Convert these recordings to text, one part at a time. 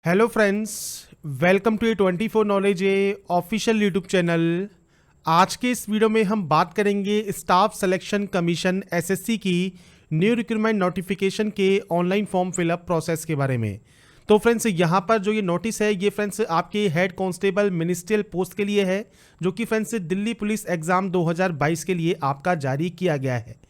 Hello friends, welcome to A 24 knowledge A official YouTube channel. आज के इस video में हम बात करेंगे स्टाफ सिलेक्शन कमीशन एसएससी की न्यू रिक्रूटमेंट नोटिफिकेशन के ऑनलाइन फॉर्म फिलअप प्रोसेस के बारे में। तो फ्रेंड्स, यहाँ पर जो ये नोटिस है ये फ्रेंड्स आपके हेड कांस्टेबल मिनिस्ट्रियल पोस्ट के लिए है, जो कि फ्रेंड्स दिल्ली पुलिस एग्जाम 2022 के लिए आपका जारी किया गया है।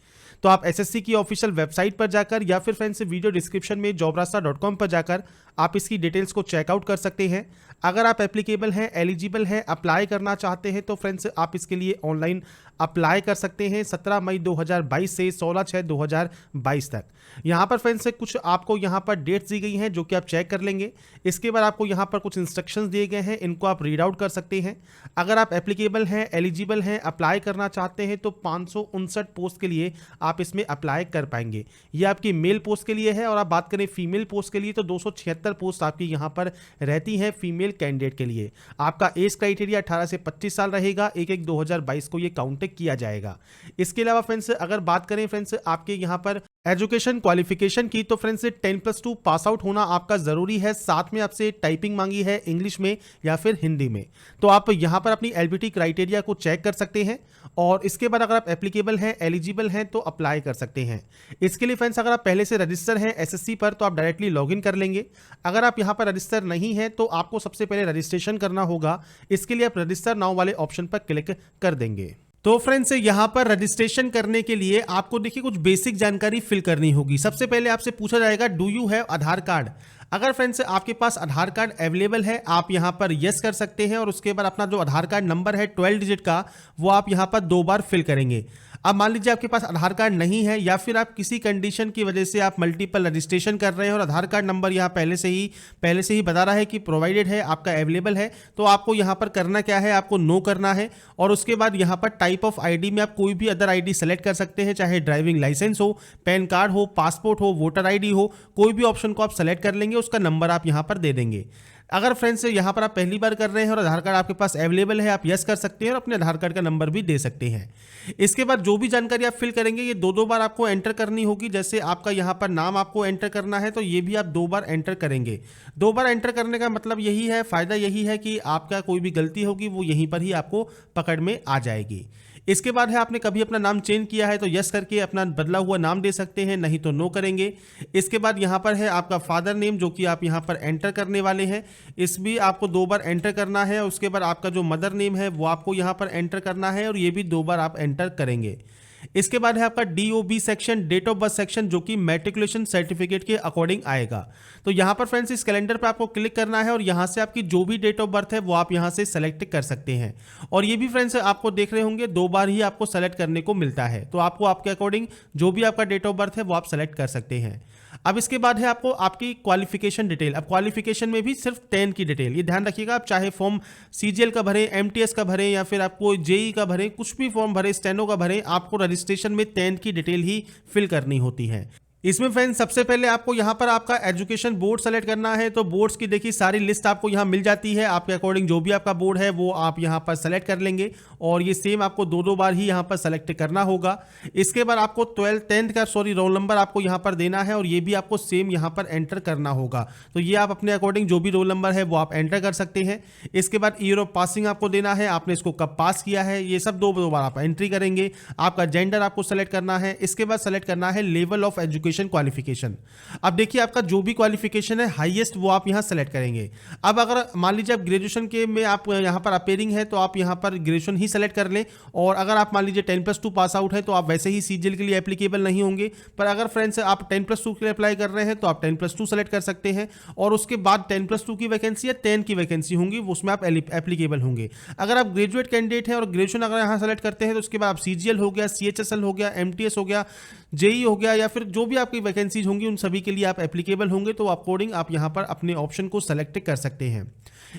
तो आप एसएससी की ऑफिशियल वेबसाइट पर जाकर या फिर फ्रेंड्स वीडियो डिस्क्रिप्शन में jobrasta.com पर जाकर आप इसकी डिटेल्स को चेकआउट कर सकते हैं। अगर आप एप्लीकेबल हैं, एलिजिबल हैं, अप्लाई करना चाहते हैं तो फ्रेंड्स आप इसके लिए ऑनलाइन अप्लाई कर सकते हैं 17 मई 2022 से 16/6/2022 तक। यहाँ पर फ्रेंड्स कुछ आपको यहाँ पर डेट्स दी गई हैं जो कि आप चेक कर लेंगे। इसके बाद आपको यहाँ पर कुछ इंस्ट्रक्शंस दिए गए हैं, इनको आप रीड आउट कर सकते हैं। अगर आप एप्लीकेबल हैं, एलिजिबल हैं, अप्लाई करना चाहते हैं तो 559 पोस्ट के लिए आप इसमें अप्लाई कर पाएंगे। ये आपकी मेल पोस्ट के लिए है, और आप बात करें फीमेल पोस्ट के लिए तो 276 पोस्ट आपकी यहाँ पर रहती हैं फीमेल कैंडिडेट के लिए। आपका एज क्राइटेरिया 18 से 25 साल रहेगा। 1/1/2022 को ये काउंट किया जाएगा। इसके अलावा फ्रेंड्स अगर बात करें फ्रेंड्स आपके यहाँ पर एजुकेशन क्वालिफिकेशन की, तो फ्रेंड्स 10+2 पास आउट होना आपका जरूरी है। साथ में आपसे टाइपिंग मांगी है इंग्लिश में या फिर हिंदी में। तो आप यहाँ पर अपनी एलबीटी क्राइटेरिया को चेक कर सकते हैं, और इसके बाद अगर आप एप्लीकेबल हैं, एलिजिबल हैं तो अप्लाई कर सकते हैं। इसके लिए फ्रेंड्स अगर आप पहले से रजिस्टर हैं एसएससी पर तो आप डायरेक्टली लॉगिन कर लेंगे। अगर आप यहाँ पर रजिस्टर नहीं है तो आपको सबसे पहले रजिस्ट्रेशन करना होगा। इसके लिए आप रजिस्टर नाउ वाले ऑप्शन पर क्लिक कर देंगे। तो फ्रेंड्स यहाँ पर रजिस्ट्रेशन करने के लिए आपको देखिए कुछ बेसिक जानकारी फिल करनी होगी। सबसे पहले आपसे पूछा जाएगा do you have Aadhaar card. अगर फ्रेंड्स आपके पास आधार कार्ड अवेलेबल है आप यहाँ पर यस कर सकते हैं, और उसके बाद अपना जो आधार कार्ड नंबर है 12 डिजिट का वो आप यहाँ पर 2 बार फिल करेंगे। अब मान लीजिए आपके पास आधार कार्ड नहीं है, या फिर आप किसी कंडीशन की वजह से आप मल्टीपल रजिस्ट्रेशन कर रहे हैं और आधार कार्ड नंबर यहाँ पहले से ही बता रहा है कि प्रोवाइडेड है, आपका अवेलेबल है, तो आपको यहाँ पर करना क्या है, आपको नो करना है। और उसके बाद यहाँ पर टाइप ऑफ आईडी में आप कोई भी अदर आईडी सेलेक्ट कर सकते हैं, चाहे ड्राइविंग लाइसेंस हो, पैन कार्ड हो, पासपोर्ट हो, वोटर आईडी हो, कोई भी ऑप्शन को आप सेलेक्ट कर लेंगे, उसका नंबर आप यहाँ पर दे देंगे। अगर फ्रेंड्स यहाँ पर आप पहली बार कर रहे हैं और आधार कार्ड आपके पास अवेलेबल है, आप यस कर सकते हैं और अपने आधार कार्ड का नंबर भी दे सकते हैं। इसके बाद जो भी जानकारी आप फिल करेंगे ये 2 बार आपको एंटर करनी होगी। जैसे आपका यहाँ पर नाम आपको एंटर करना है तो ये भी आप 2 बार एंटर करेंगे। 2 बार एंटर करने का मतलब यही है, फायदा यही है कि आपका कोई भी गलती होगी वो यहीं पर ही आपको पकड़ में आ जाएगी। इसके बाद है आपने कभी अपना नाम चेंज किया है तो यस करके अपना बदला हुआ नाम दे सकते हैं, नहीं तो नो करेंगे। इसके बाद यहाँ पर है आपका फादर नेम जो कि आप यहाँ पर एंटर करने वाले हैं, इस भी आपको 2 बार एंटर करना है। उसके बाद आपका जो मदर नेम है वो आपको यहाँ पर एंटर करना है, और ये भी 2 बार आप एंटर करेंगे। इसके बाद है आपका DOB section, date of birth section, जो कि मैट्रिकुलेशन सर्टिफिकेट के अकॉर्डिंग आएगा। तो यहाँ पर फ्रेंड्स इस कैलेंडर पर आपको क्लिक करना है, और यहाँ से आपकी जो भी डेट ऑफ बर्थ है वो आप यहाँ से सेलेक्ट कर सकते हैं। और ये भी फ्रेंड्स आपको देख रहे होंगे 2 बार ही आपको सेलेक्ट करने को मिलता है, तो आपको आपके अकॉर्डिंग जो भी आपका डेट ऑफ बर्थ है वो आप सेलेक्ट कर सकते हैं। अब इसके बाद है आपको आपकी क्वालिफिकेशन डिटेल। अब क्वालिफिकेशन में भी सिर्फ 10 की डिटेल, ये ध्यान रखिएगा। आप चाहे फॉर्म सीजीएल का भरें, एमटीएस का भरें, या फिर आपको जेई का भरें, कुछ भी फॉर्म भरें, स्टेनो का भरें, आपको रजिस्ट्रेशन में 10 की डिटेल ही फिल करनी होती है। इसमें फ्रेंड्स सबसे पहले आपको यहाँ पर आपका एजुकेशन बोर्ड सेलेक्ट करना है। तो बोर्ड्स की देखिए सारी लिस्ट आपको यहाँ मिल जाती है, आपके अकॉर्डिंग जो भी आपका बोर्ड है वो आप यहाँ पर सेलेक्ट कर लेंगे, और ये सेम आपको 2 बार ही यहाँ पर सेलेक्ट करना होगा। इसके बाद आपको 10th का रोल नंबर आपको यहाँ पर देना है, और ये भी आपको सेम यहाँ पर एंटर करना होगा। तो ये आप अपने अकॉर्डिंग जो भी रोल नंबर है वो आप एंटर कर सकते हैं। इसके बाद ईयर ऑफ पासिंग आपको देना है, आपने इसको कब पास किया है, ये सब 2 बार आप एंट्री करेंगे। आपका जेंडर आपको सेलेक्ट करना है। इसके बाद सेलेक्ट करना है लेवल ऑफ एजुकेशन क्वालिफिकेशन। अब देखिए आपका जो भी क्वालिफिकेशन है हाईएस्ट वो आप यहां सेलेक्ट करेंगे। अब अगर मान लीजिए आप ग्रेजुएशन के में आप यहां पर अपेयरिंग है तो आप यहां पर ग्रेजुएशन ही सेलेक्ट कर लें, और अगर आप मान लीजिए 10+2 पास आउट है तो आप वैसे ही सीजीएल के लिए एप्लीकेबल नहीं होंगे। पर अगर फ्रेंड्स आप 10+2 के लिए अप्लाई कर रहे हैं तो आप 10+2 सेलेक्ट कर सकते हैं, और उसके बाद 10+2 की वैकेंसी या 10 की वैकेंसी होंगी उसमें आप एप्लीकेबल होंगे। अगर आप ग्रेजुएट कैंडिडेट हैं और ग्रेजुएशन अगर यहां सेलेक्ट करते हैं तो उसके बाद आप सीजीएल हो गया, सीएचएसएल हो गया, एमटीएस हो गया, जेई हो गया, या फिर जो भी आपकी वैकेंसीज होंगी उन सभी के लिए आप एप्लीकेबल होंगे। तो अकॉर्डिंग आप यहां पर अपने ऑप्शन को सेलेक्ट कर सकते हैं।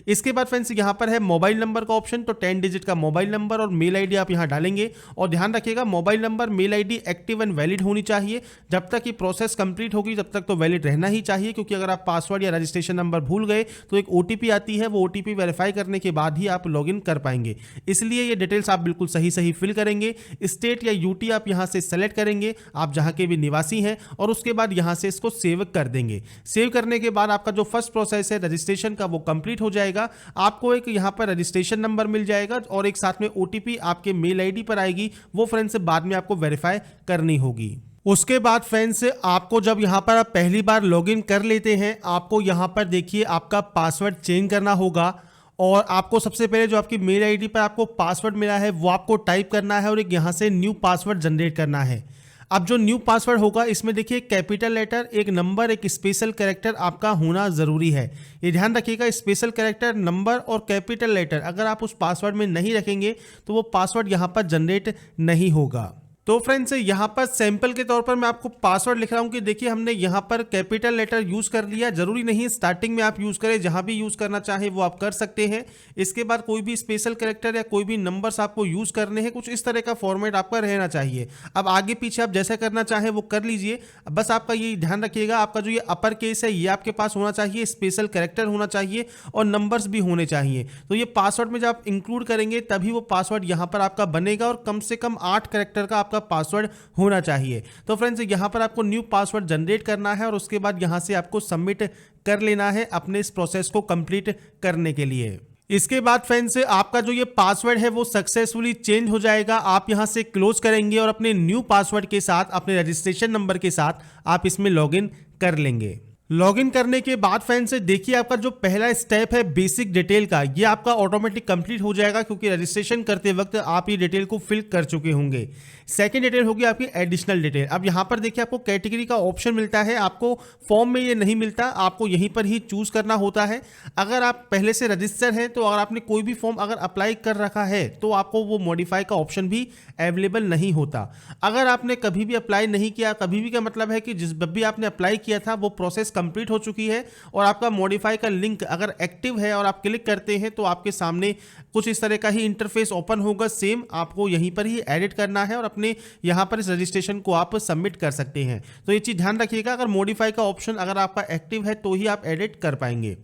इसके बाद फ्रेंड्स यहां पर है मोबाइल नंबर का ऑप्शन। तो 10 डिजिट का मोबाइल नंबर और मेल आईडी आप यहां डालेंगे, और ध्यान रखिएगा mobile number mail ID active and valid होनी चाहिए। जब तक ये प्रोसेस कंप्लीट होगी तब तक तो वैलिड रहना ही चाहिए, क्योंकि अगर आप पासवर्ड या रजिस्ट्रेशन नंबर भूल गए तो एक ओटीपी आती है, वो ओटीपी वेरीफाई करने के बाद ही आप लॉगिन कर पाएंगे। इसलिए ये डिटेल्स आप बिल्कुल सही फिल करेंगे। स्टेट या यूटी आप यहां से सेलेक्ट करेंगे, आप जहां के भी निवासी हैं, और उसके बाद यहाँ से इसको सेव कर देंगे। सेव करने के बाद आपका जो फर्स्ट प्रोसेस है रजिस्ट्रेशन का वो कंप्लीट हो जाएगा। आपको एक यहाँ पर रजिस्ट्रेशन नंबर मिल जाएगा और एक साथ में OTP आपके मेल आईडी पर आएगी, वो फ्रेंड्स बाद में आपको वेरीफाई करनी होगी। उसके बाद फ्रेंड्स आपको जब यहाँ पर आप पहली बार लॉगिन कर लेते हैं, आपको यहाँ पर देखिए आपका पासवर्ड चेंज करना होगा और आपको सबसे पहले जो आपकी मेल आईडी पर आपको पासवर्ड मिला है वो आपको टाइप करना है और एक यहाँ से न्यू पासवर्ड जनरेट करना है। अब जो न्यू पासवर्ड होगा इसमें देखिए कैपिटल लेटर, एक नंबर, एक स्पेशल कैरेक्टर आपका होना ज़रूरी है। ये ध्यान रखिएगा, स्पेशल कैरेक्टर, नंबर और कैपिटल लेटर अगर आप उस पासवर्ड में नहीं रखेंगे तो वो पासवर्ड यहाँ पर जनरेट नहीं होगा। तो फ्रेंड्स यहाँ पर सैंपल के तौर पर मैं आपको पासवर्ड लिख रहा हूँ कि देखिए हमने यहाँ पर कैपिटल लेटर यूज़ कर लिया। जरूरी नहीं स्टार्टिंग में आप यूज़ करें, जहाँ भी यूज़ करना चाहे वो आप कर सकते हैं। इसके बाद कोई भी स्पेशल कैरेक्टर या कोई भी नंबर्स आपको यूज़ करने हैं, कुछ इस तरह का फॉर्मेट आपका रहना चाहिए। अब आगे पीछे आप जैसा करना चाहें वो कर लीजिए। बस आपका ये ध्यान रखिएगा, आपका जो ये अपर केस है ये आपके पास होना चाहिए, स्पेशल कैरेक्टर होना चाहिए और नंबर्स भी होने चाहिए। तो ये पासवर्ड में जब आप इंक्लूड करेंगे तभी वो पासवर्ड यहाँ पर आपका बनेगा और कम से कम 8 कैरेक्टर का पासवर्ड होना चाहिए। तो फ्रेंड्स यहां पर आपको न्यू पासवर्ड जनरेट करना है और उसके बाद यहां से आपको सबमिट कर लेना है अपने इस प्रोसेस को कंप्लीट करने के लिए। इसके बाद फ्रेंड्स आपका जो ये पासवर्ड है वो सक्सेसफुली चेंज हो जाएगा। आप यहां से क्लोज करेंगे और अपने न्यू पासवर्ड के साथ, अपने रजिस्ट्रेशन नंबर के साथ आप इसमें लॉगिन कर लेंगे। लॉगिन करने के बाद फ्रेंड्स देखिए आपका जो पहला स्टेप है बेसिक डिटेल का, ये आपका ऑटोमेटिक कंप्लीट हो जाएगा क्योंकि रजिस्ट्रेशन करते वक्त आप ये डिटेल को फिल कर चुके होंगे। सेकंड डिटेल होगी आपकी एडिशनल डिटेल। अब यहाँ पर देखिए आपको कैटेगरी का ऑप्शन मिलता है, आपको फॉर्म में ये नहीं मिलता, आपको यहीं पर ही चूज करना होता है। अगर आप पहले से रजिस्टर हैं तो अगर आपने कोई भी फॉर्म अगर अप्लाई कर रखा है तो आपको वो मॉडिफाई का ऑप्शन भी अवेलेबल नहीं होता। अगर आपने कभी भी अप्लाई नहीं किया, कभी भी का मतलब है कि जिस भी आपने अप्लाई किया था वो प्रोसेस कंप्लीट हो चुकी है और आपका मॉडिफाई का लिंक अगर एक्टिव है और आप क्लिक करते हैं तो आपके सामने कुछ इस तरह का ही इंटरफेस ओपन होगा। सेम आपको यहीं पर ही एडिट करना है और अपने यहां पर इस रजिस्ट्रेशन को आप सबमिट कर सकते हैं। तो ये चीज ध्यान रखिएगा, अगर मॉडिफाई का ऑप्शन अगर आपका एक्टिव है तो ही आप एडिट कर पाएंगे।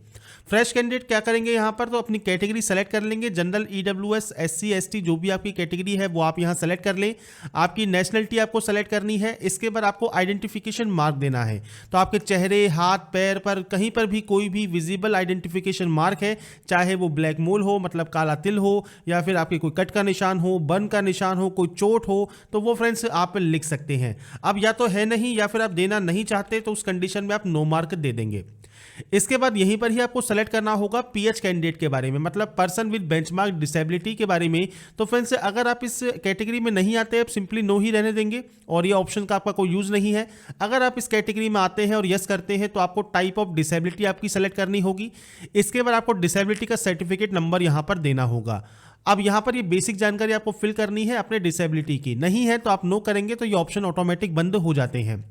फ्रेश कैंडिडेट क्या करेंगे यहाँ पर, तो अपनी कैटेगरी सेलेक्ट कर लेंगे। जनरल, EWS, SC, ST जो भी आपकी कैटेगरी है वो आप यहाँ सेलेक्ट कर लें। आपकी नेशनलिटी आपको सेलेक्ट करनी है। इसके बाद आपको आइडेंटिफिकेशन मार्क देना है। तो आपके चेहरे, हाथ, पैर पर कहीं पर भी कोई भी विजिबल आइडेंटिफिकेशन मार्क है, चाहे वो ब्लैक मोल हो मतलब काला तिल हो या फिर आपके कोई कट का निशान हो, बर्न का निशान हो, कोई चोट हो, तो वो फ्रेंड्स आप लिख सकते हैं। अब या तो है नहीं या फिर आप देना नहीं चाहते तो उस कंडीशन में आप नो मार्क दे देंगे। इसके बाद यहीं पर ही आपको सेलेक्ट करना होगा PH कैंडिडेट के बारे में, मतलब पर्सन विद बेंचमार्क डिसेबिलिटी के बारे में। तो फ्रेंड्स अगर आप इस कैटेगरी में नहीं आते आप सिंपली नो ही रहने देंगे और ये ऑप्शन का आपका कोई यूज नहीं है। अगर आप इस कैटेगरी में आते हैं और यस करते हैं तो आपको टाइप ऑफ डिसेबिलिटी आपकी सेलेक्ट करनी होगी। इसके बाद आपको डिसेबिलिटी का सर्टिफिकेट नंबर यहां पर देना होगा। अब यहां पर ये बेसिक जानकारी आपको फिल करनी है अपने डिसेबिलिटी की, नहीं है तो आप नो करेंगे तो ये ऑप्शन ऑटोमेटिक बंद हो जाते हैं।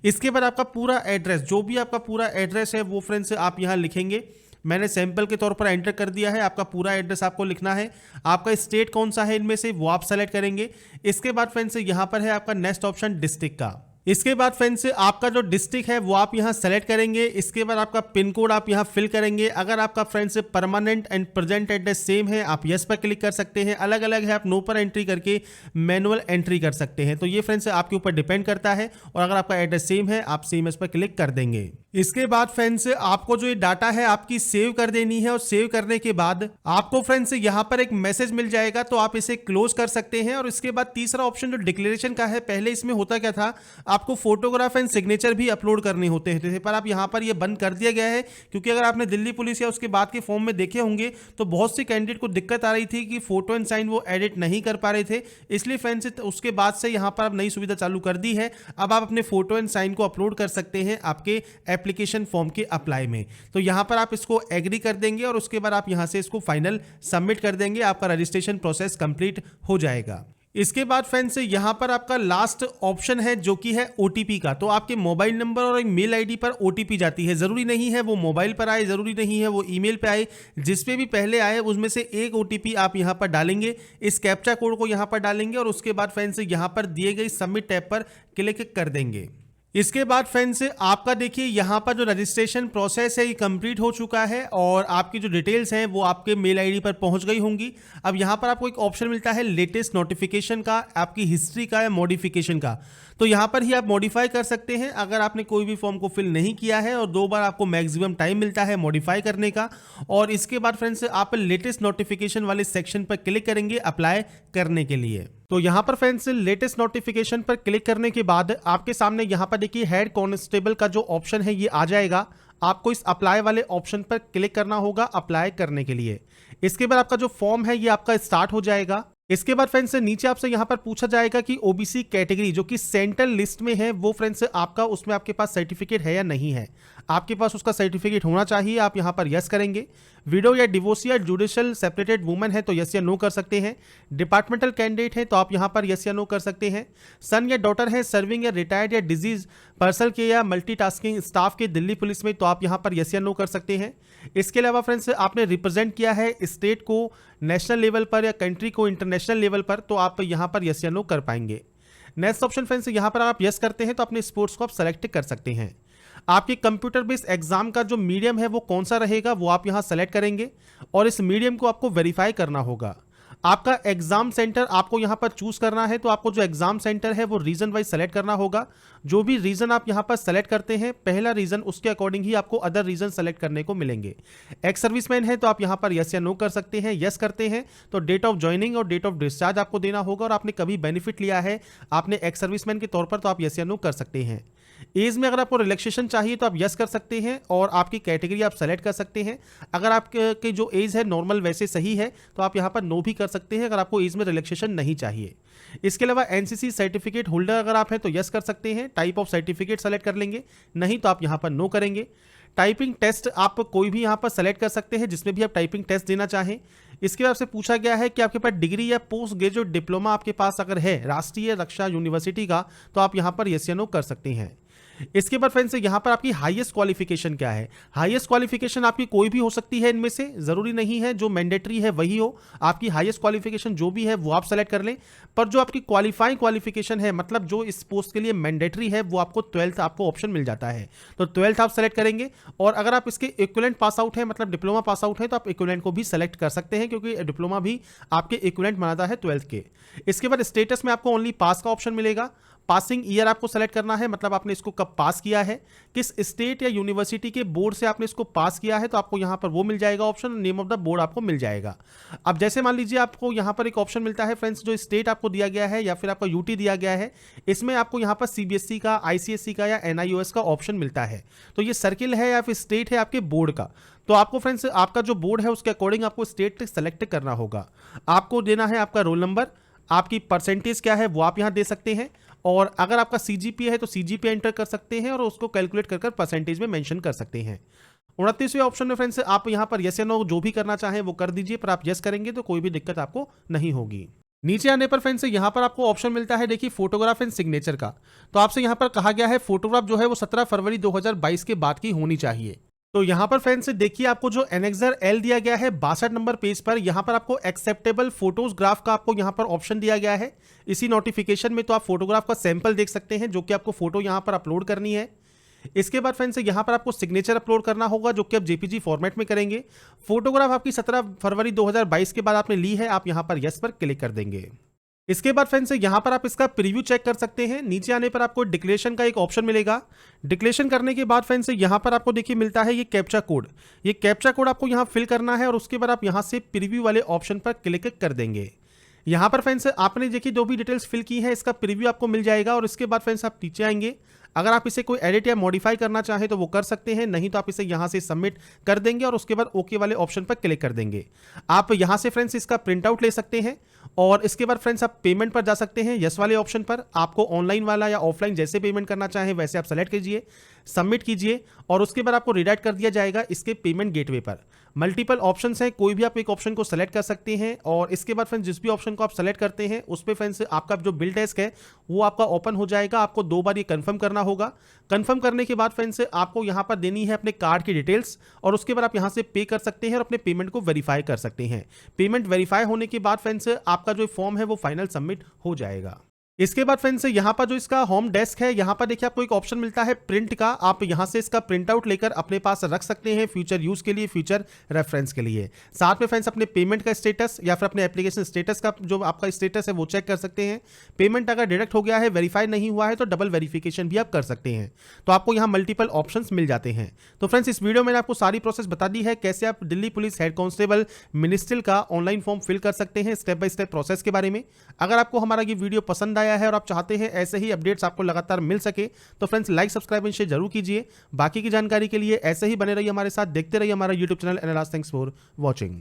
इसके बाद आपका पूरा एड्रेस, जो भी आपका पूरा एड्रेस है वो फ्रेंड्स आप यहां लिखेंगे। मैंने सैंपल के तौर पर एंटर कर दिया है, आपका पूरा एड्रेस आपको लिखना है। आपका स्टेट कौन सा है इनमें से वो आप सेलेक्ट करेंगे। इसके बाद फ्रेंड्स यहां पर है आपका नेक्स्ट ऑप्शन डिस्ट्रिक्ट का। इसके बाद फ्रेंड्स आपका जो डिस्ट्रिक्ट है वो आप यहां सेलेक्ट करेंगे। इसके बाद आपका पिन कोड आप यहां फिल करेंगे। अगर आपका friends permanent and present address same है आप यस पर क्लिक कर सकते हैं, अलग अलग है आप नो पर एंट्री करके मैनुअल एंट्री कर सकते हैं। तो ये फ्रेंड्स आपके ऊपर डिपेंड करता है और अगर आपका एड्रेस सेम है आप सेम यस पर क्लिक कर देंगे। इसके बाद फ्रेंड्स आपको जो ये डाटा है आपकी सेव कर देनी है और सेव करने के बाद आपको फ्रेंड्स यहां पर एक मैसेज मिल जाएगा तो आप इसे क्लोज कर सकते हैं। और इसके बाद तीसरा ऑप्शन जो डिक्लेरेशन का है, पहले इसमें होता क्या था आपको फोटोग्राफ एंड सिग्नेचर भी अपलोड करने होते थे, पर आप यहां पर ये बंद कर दिया गया है क्योंकि अगर आपने दिल्ली पुलिस या उसके बाद के फॉर्म में देखे होंगे तो बहुत सी कैंडिडेट को दिक्कत आ रही थी कि फोटो एंड साइन वो एडिट नहीं कर पा रहे थे। इसलिए फ्रेंड्स उसके बाद से यहां पर आप नई सुविधा चालू कर दी है, अब आप अपने फोटो एंड साइन को अपलोड कर सकते हैं आपके एप्लीकेशन फॉर्म के अप्लाई में। तो यहां पर आप इसको एग्री कर देंगे और उसके बाद आप यहां से इसको फाइनल सबमिट कर देंगे, आपका रजिस्ट्रेशन प्रोसेस कंप्लीट हो जाएगा। इसके बाद फ्रेंड्स यहां पर आपका लास्ट ऑप्शन है जो कि है OTP का। तो आपके मोबाइल नंबर और एक मेल आईडी पर OTP जाती है, जरूरी नहीं है वो मोबाइल पर आए, जरूरी नहीं है वो ईमेल पे आए, जिस पे भी पहले आए उसमें से एक OTP आप यहां पर डालेंगे। इस कैप्चा कोड को यहां पर डालेंगे और उसके बाद फ्रेंड्स यहां पर दिए गए सबमिट टैब पर क्लिक कर देंगे। इसके बाद फ्रेंड्स आपका देखिए यहाँ पर जो रजिस्ट्रेशन प्रोसेस है ये कंप्लीट हो चुका है और आपकी जो डिटेल्स हैं वो आपके मेल आईडी पर पहुँच गई होंगी। अब यहाँ पर आपको एक ऑप्शन मिलता है लेटेस्ट नोटिफिकेशन का, आपकी हिस्ट्री का या मॉडिफिकेशन का। तो यहाँ पर ही आप मॉडिफाई कर सकते हैं अगर आपने कोई भी फॉर्म को फिल नहीं किया है, और 2 बार आपको मैक्सिमम टाइम मिलता है मॉडिफाई करने का। और इसके बाद फ्रेंड्स आप लेटेस्ट नोटिफिकेशन वाले सेक्शन पर क्लिक करेंगे अप्लाई करने के लिए। तो यहाँ पर फ्रेंड्स लेटेस्ट नोटिफिकेशन पर क्लिक करने के बाद आपके सामने यहाँ पर देखिए हेड कांस्टेबल का जो ऑप्शन है ये आ जाएगा। आपको इस अप्लाई वाले ऑप्शन पर क्लिक करना होगा अप्लाई करने के लिए। इसके बाद आपका जो फॉर्म है ये आपका स्टार्ट हो जाएगा। इसके बाद फ्रेंड्स नीचे आपसे यहाँ पर पूछा जाएगा कि ओबीसी कैटेगरी जो कि सेंट्रल लिस्ट में है वो फ्रेंड्स आपका उसमें आपके पास सर्टिफिकेट है या नहीं है। आपके पास उसका सर्टिफिकेट होना चाहिए, आप यहाँ पर यस करेंगे। विडो या डिवोर्सी या जुडिशियल सेपरेटेड वुमेन है तो यस या नो कर सकते हैं। डिपार्टमेंटल कैंडिडेट है तो आप यहाँ पर यस या नो कर सकते हैं। सन या डॉटर है सर्विंग या रिटायर्ड या डिजीज पर्सन के या मल्टीटास्किंग स्टाफ के दिल्ली पुलिस में तो आप यहाँ पर यस या नो कर सकते हैं। इसके अलावा फ्रेंड्स आपने रिप्रेजेंट किया है स्टेट को नेशनल लेवल पर या कंट्री को इंटरनेशनल लेवल पर तो आप यहाँ पर यस या नो कर पाएंगे। नेक्स्ट ऑप्शन फ्रेंड्स यहाँ पर आप यस करते हैं तो अपने स्पोर्ट्स को आप सेलेक्ट कर सकते हैं। आपके कंप्यूटर बेस्ड एग्जाम का जो मीडियम है वो कौन सा रहेगा वो आप यहाँ सेलेक्ट करेंगे और इस मीडियम को आपको वेरीफाई करना होगा। आपका एग्जाम सेंटर आपको यहाँ पर चूज करना है तो आपको जो एग्जाम सेंटर है वो रीजन वाइज सेलेक्ट करना होगा। जो भी रीजन आप यहाँ पर सेलेक्ट करते हैं पहला रीजन उसके अकॉर्डिंग ही आपको अदर रीजन सेलेक्ट करने को मिलेंगे। एक्स सर्विसमैन है तो आप यहाँ पर यस या नो कर सकते हैं। यस करते हैं तो डेट ऑफ ज्वाइनिंग और डेट ऑफ डिस्चार्ज आपको देना होगा, और आपने कभी बेनिफिट लिया है आपने एक्स सर्विसमैन के तौर पर तो आप यस या नो कर सकते हैं। एज में अगर आपको रिलैक्सेशन चाहिए तो आप यस कर सकते हैं और आपकी कैटेगरी आप सेलेक्ट कर सकते हैं। अगर आपके जो एज है नॉर्मल वैसे सही है तो आप यहाँ पर नो भी कर सकते हैं अगर आपको एज में रिलैक्सेशन नहीं चाहिए। इसके अलावा एनसीसी सर्टिफिकेट होल्डर अगर आप हैं तो यस कर सकते हैं, टाइप ऑफ सर्टिफिकेट सेलेक्ट कर लेंगे, नहीं तो आप यहाँ पर नो करेंगे। टाइपिंग टेस्ट आप कोई भी यहाँ पर सेलेक्ट कर सकते हैं जिसमें भी आप टाइपिंग टेस्ट देना चाहें। इसके बाद आपसे पूछा गया है कि आपके पास डिग्री या पोस्ट ग्रेजुएट डिप्लोमा आपके पास अगर है राष्ट्रीय रक्षा यूनिवर्सिटी का तो आप यहाँ पर यस या नो कर सकते हैं। इसके बाद फ्रेंड्स यहाँ पर आपकी हाईएस्ट क्वालिफिकेशन क्या है। हाईएस्ट क्वालिफिकेशन आपकी कोई भी हो सकती है, इनमें से जरूरी नहीं है जो मैंडेटरी है वही हो। आपकी हाईएस्ट क्वालिफिकेशन जो भी है वो आप सेलेक्ट कर लें, पर जो आपकी क्वालिफाइंग क्वालिफिकेशन है मतलब जो इस पोस्ट के लिए मैंडेटरी है वो आपको 12th आपको ऑप्शन मिल जाता है तो 12th आप सेलेक्ट करेंगे। और अगर आप इसके इक्विवेलेंट पास आउट है मतलब डिप्लोमा पास आउट है तो आप इक्विवेलेंट को भी सेलेक्ट कर सकते हैं क्योंकि डिप्लोमा भी आपके इक्विवेलेंट बनाता है 12th के। इसके बाद स्टेटस में आपको ओनली पास का ऑप्शन मिलेगा। पासिंग ईयर आपको सेलेक्ट करना है मतलब आपने इसको कब पास किया है, किस स्टेट या यूनिवर्सिटी के बोर्ड से आपने इसको पास किया है तो आपको यहाँ पर वो मिल जाएगा option, name of the board आपको मिल जाएगा। अब जैसे मान लीजिए आपको यहाँ पर एक ऑप्शन मिलता है फ्रेंड्स जो स्टेट आपको दिया गया है या फिर आपका यूटी दिया गया है, इसमें आपको यहाँ पर सीबीएसई का, आईसीएसई का या एनआईओएस का ऑप्शन मिलता है। तो ये सर्किल है या फिर स्टेट है आपके बोर्ड का, तो आपको फ्रेंड्स आपका जो बोर्ड है उसके अकॉर्डिंग आपको स्टेट सेलेक्ट करना होगा। आपको देना है आपका रोल नंबर, आपकी परसेंटेज क्या है वो आप यहाँ दे सकते हैं, और अगर आपका सीजीपीए है तो सीजीपीए एंटर कर सकते हैं और उसको कैलकुलेट कर परसेंटेज में मेंशन कर सकते हैं। 29वें ऑप्शन में फ्रेंड्स आप यहाँ पर यस या नो जो भी करना चाहें वो कर दीजिए, पर आप यस करेंगे तो कोई भी दिक्कत आपको नहीं होगी। नीचे आने पर फ्रेंड्स यहाँ पर आपको ऑप्शन मिलता है देखिए फोटोग्राफ एंड सिग्नेचर का। तो आपसे यहाँ पर कहा गया है फोटोग्राफ जो है वो 17 फरवरी 2022 के बाद की होनी चाहिए। तो यहाँ पर फ्रेंड्स देखिए आपको जो एनेक्सर एल दिया गया है 62 नंबर पेज पर, यहाँ पर आपको एक्सेप्टेबल फोटोग्राफ का आपको यहाँ पर ऑप्शन दिया गया है इसी नोटिफिकेशन में। तो आप फोटोग्राफ का सैंपल देख सकते हैं जो कि आपको फोटो यहाँ पर अपलोड करनी है। इसके बाद फ्रेंड्स यहाँ पर आपको सिग्नेचर अपलोड करना होगा जो कि आप जेपीजी फॉर्मेट में करेंगे। फोटोग्राफ आपकी 17 फरवरी 2022 के बाद आपने ली है, आप यहाँ पर यस पर क्लिक कर देंगे। इसके बाद फ्रेंड्स यहाँ पर आप इसका प्रीव्यू चेक कर सकते हैं। नीचे आने पर आपको डिक्लेरेशन का एक ऑप्शन मिलेगा। डिक्लेरेशन करने के बाद फ्रेंड्स यहाँ पर आपको देखिए मिलता है ये कैप्चा कोड। ये कैप्चा कोड आपको यहाँ फिल करना है और उसके बाद आप यहाँ से प्रीव्यू वाले ऑप्शन पर क्लिक कर देंगे। यहाँ पर फ्रेंड्स आपने देखिए जो भी डिटेल्स फिल की है इसका प्रीव्यू आपको मिल जाएगा, और इसके बाद फ्रेंड्स आप नीचे आएंगे। अगर आप इसे कोई एडिट या मॉडिफाई करना चाहें तो वो कर सकते हैं, नहीं तो आप इसे यहाँ से सबमिट कर देंगे और उसके बाद ओके वाले ऑप्शन पर क्लिक कर देंगे। आप यहाँ से फ्रेंड्स इसका प्रिंट आउट ले सकते हैं और इसके बाद फ्रेंड्स आप पेमेंट पर जा सकते हैं यस वाले ऑप्शन पर। आपको ऑनलाइन वाला या ऑफलाइन जैसे पेमेंट करना चाहें वैसे आप सेलेक्ट कीजिए, सबमिट कीजिए और उसके बाद आपको रिडायरेक्ट कर दिया जाएगा इसके पेमेंट गेटवे पर। मल्टीपल ऑप्शंस हैं, कोई भी आप एक ऑप्शन को सेलेक्ट कर सकते हैं और इसके बाद फ्रेंड्स जिस भी ऑप्शन को आप सेलेक्ट करते हैं उस पर फ्रेंड्स आपका जो बिल डेस्क है वो आपका ओपन हो जाएगा। आपको 2 बार ये कंफर्म करना होगा। कंफर्म करने के बाद फ्रेंड्स आपको यहाँ पर देनी है अपने कार्ड की डिटेल्स और उसके बाद आप यहाँ से पे कर सकते हैं और अपने पेमेंट को वेरीफाई कर सकते हैं। पेमेंट वेरीफाई होने के बाद फ्रेंड्स आपका जो फॉर्म है वो फाइनल सबमिट हो जाएगा। इसके बाद फ्रेंड्स यहाँ पर जो इसका होम डेस्क है, यहाँ पर देखिए आपको एक ऑप्शन मिलता है प्रिंट का। आप यहाँ से इसका प्रिंट आउट लेकर अपने पास रख सकते हैं फ्यूचर यूज के लिए, फ्यूचर रेफरेंस के लिए। साथ में फ्रेंड्स अपने पेमेंट का स्टेटस या फिर अपने एप्लीकेशन स्टेटस का जो आपका स्टेटस है वो चेक कर सकते हैं। पेमेंट अगर डिडक्ट हो गया है, वेरीफाई नहीं हुआ है तो डबल वेरिफिकेशन भी आप कर सकते हैं। तो आपको यहाँ मल्टीपल ऑप्शंस मिल जाते हैं। तो फ्रेंड्स इस वीडियो में आपको सारी प्रोसेस बता दी है कैसे आप Delhi police head constable ministerial का ऑनलाइन फॉर्म फिल कर सकते हैं, स्टेप बाय स्टेप प्रोसेस के बारे में। अगर आपको हमारा ये वीडियो पसंद आया है और आप चाहते हैं ऐसे ही अपडेट्स आपको लगातार मिल सके तो friends like subscribe and share जरूर कीजिए। बाकी की जानकारी के लिए ऐसे ही बने रहिए हमारे साथ, देखते रहिए हमारा यूट्यूब चैनल एनालास्ट। Thanks for watching.